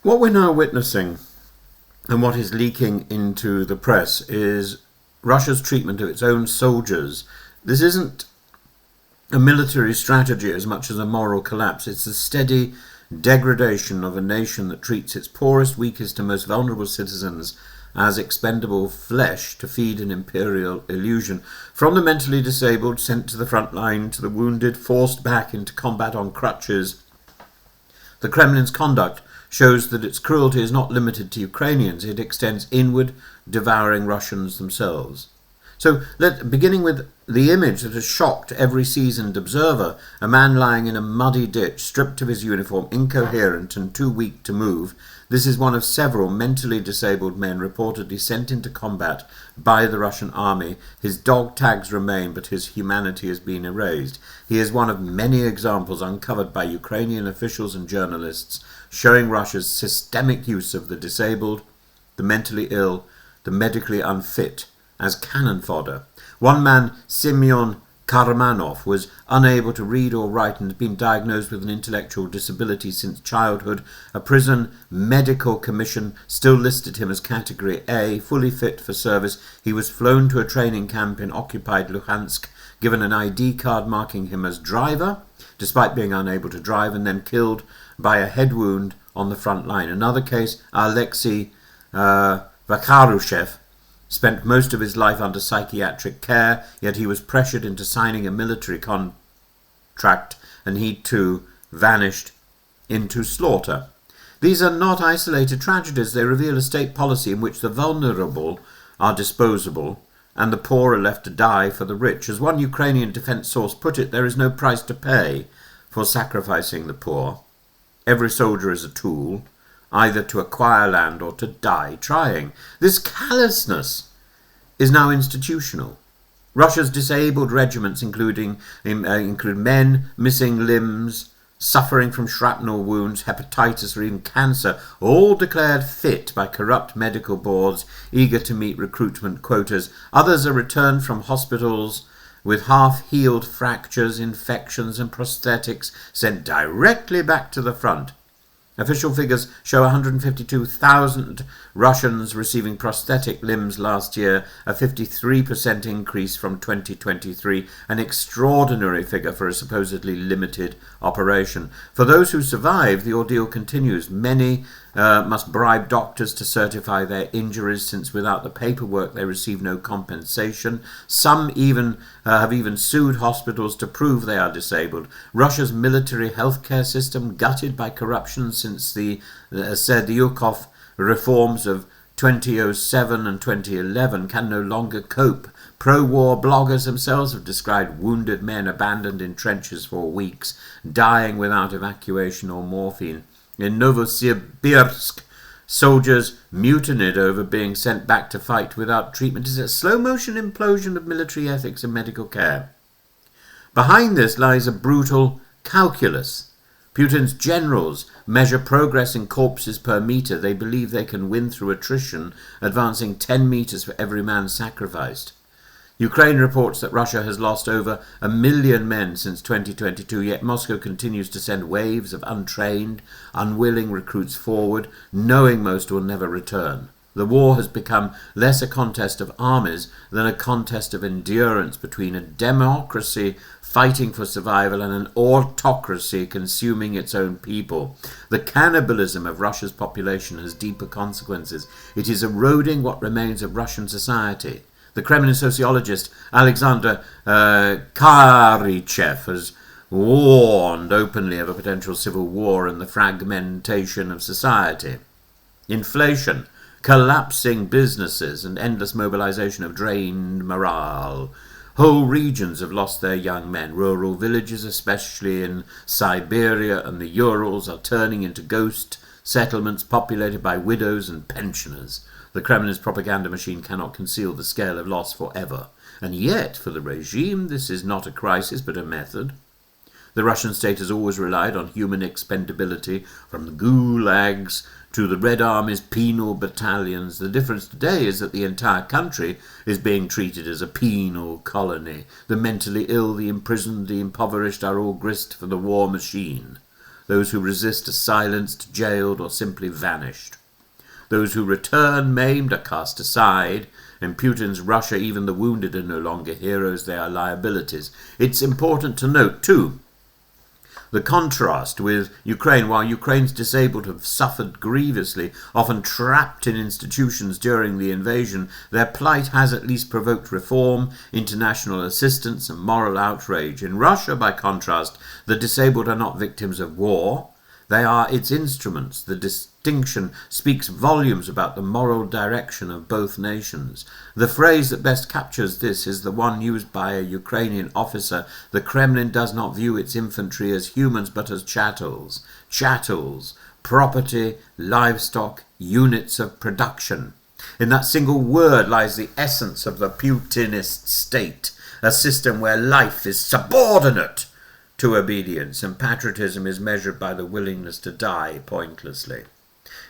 What we're now witnessing and what is leaking into the press is Russia's treatment of its own soldiers. This isn't a military strategy as much as a moral collapse. It's a steady degradation of a nation that treats its poorest, weakest and most vulnerable citizens as expendable flesh to feed an imperial illusion. From the mentally disabled sent to the front line to the wounded forced back into combat on crutches, the Kremlin's conduct shows that its cruelty is not limited to Ukrainians. It extends inward, devouring Russians themselves. So, beginning with the image that has shocked every seasoned observer, a man lying in a muddy ditch, stripped of his uniform, incoherent and too weak to move. This is one of several mentally disabled men reportedly sent into combat by the Russian army. His dog tags remain, but his humanity has been erased. He is one of many examples uncovered by Ukrainian officials and journalists showing Russia's systemic use of the disabled, the mentally ill, the medically unfit as cannon fodder. One man, Semyon Karamanov, was unable to read or write and had been diagnosed with an intellectual disability since childhood. A prison medical commission still listed him as category A, fully fit for service. He was flown to a training camp in occupied Luhansk, given an ID card marking him as driver, despite being unable to drive, and then killed by a head wound on the front line. Another case, Alexei Vakarushev, spent most of his life under psychiatric care, yet he was pressured into signing a military contract, and he too vanished into slaughter. These are not isolated tragedies. They reveal a state policy in which the vulnerable are disposable and the poor are left to die for the rich. As one Ukrainian defense source put it, there is no price to pay for sacrificing the poor. Every soldier is a tool, either to acquire land or to die trying. This callousness is now institutional. Russia's disabled regiments include men missing limbs, suffering from shrapnel wounds, hepatitis or even cancer, all declared fit by corrupt medical boards eager to meet recruitment quotas. Others are returned from hospitals with half-healed fractures, infections and prosthetics sent directly back to the front. Official figures show 152,000 Russians receiving prosthetic limbs last year, a 53% increase from 2023, an extraordinary figure for a supposedly limited operation. For those who survive, the ordeal continues. Many must bribe doctors to certify their injuries, since without the paperwork they receive no compensation. Some have even sued hospitals to prove they are disabled. Russia's military healthcare system, gutted by corruption since the Serdyukov reforms of 2007 and 2011, can no longer cope. Pro-war bloggers themselves have described wounded men abandoned in trenches for weeks, dying without evacuation or morphine. In Novosibirsk, soldiers mutinied over being sent back to fight without treatment. It's a slow-motion implosion of military ethics and medical care. Behind this lies a brutal calculus. Putin's generals measure progress in corpses per meter. They believe they can win through attrition, advancing 10 meters for every man sacrificed. Ukraine reports that Russia has lost over 1 million men since 2022, yet Moscow continues to send waves of untrained, unwilling recruits forward, knowing most will never return. The war has become less a contest of armies than a contest of endurance between a democracy fighting for survival and an autocracy consuming its own people. The cannibalism of Russia's population has deeper consequences. It is eroding what remains of Russian society. The Kremlin sociologist Alexander Karichev has warned openly of a potential civil war and the fragmentation of society. Inflation, collapsing businesses, and endless mobilization have drained morale. Whole regions have lost their young men. Rural villages, especially in Siberia and the Urals, are turning into ghost settlements populated by widows and pensioners. The Kremlin's propaganda machine cannot conceal the scale of loss forever. And yet, for the regime, this is not a crisis but a method. The Russian state has always relied on human expendability, from the gulags to the Red Army's penal battalions. The difference today is that the entire country is being treated as a penal colony. The mentally ill, the imprisoned, the impoverished are all grist for the war machine. Those who resist are silenced, jailed, or simply vanished. Those who return maimed are cast aside. In Putin's Russia, even the wounded are no longer heroes, they are liabilities. It's important to note, too, the contrast with Ukraine. While Ukraine's disabled have suffered grievously, often trapped in institutions during the invasion, their plight has at least provoked reform, international assistance, and moral outrage. In Russia, by contrast, the disabled are not victims of war. They are its instruments. The distinction speaks volumes about the moral direction of both nations. The phrase that best captures this is the one used by a Ukrainian officer. The Kremlin does not view its infantry as humans but as chattels. Chattels, property, livestock, units of production. In that single word lies the essence of the Putinist state, a system where life is subordinate to obedience, and patriotism is measured by the willingness to die pointlessly.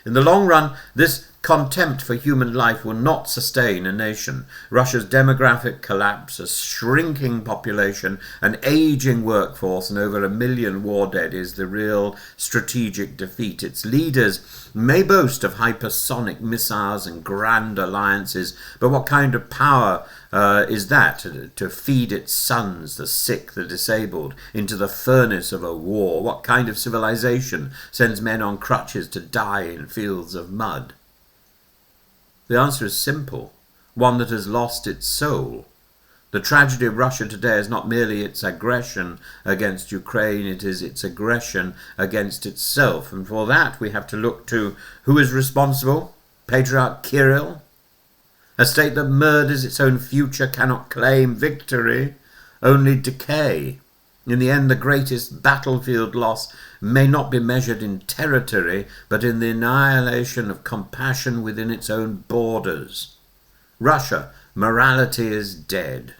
In the long run, this contempt for human life will not sustain a nation. Russia's demographic collapse, a shrinking population, an aging workforce, and over 1 million war dead is the real strategic defeat. Its leaders may boast of hypersonic missiles and grand alliances, but what kind of power is that to feed its sons, the sick, the disabled, into the furnace of a war? What kind of civilization sends men on crutches to die in fields of mud? The answer is simple, one that has lost its soul. The tragedy of Russia today is not merely its aggression against Ukraine, it is its aggression against itself. And for that we have to look to who is responsible? Patriarch Kirill? A state that murders its own future cannot claim victory, only decay. In the end, the greatest battlefield loss may not be measured in territory, but in the annihilation of compassion within its own borders. Russia, morality is dead.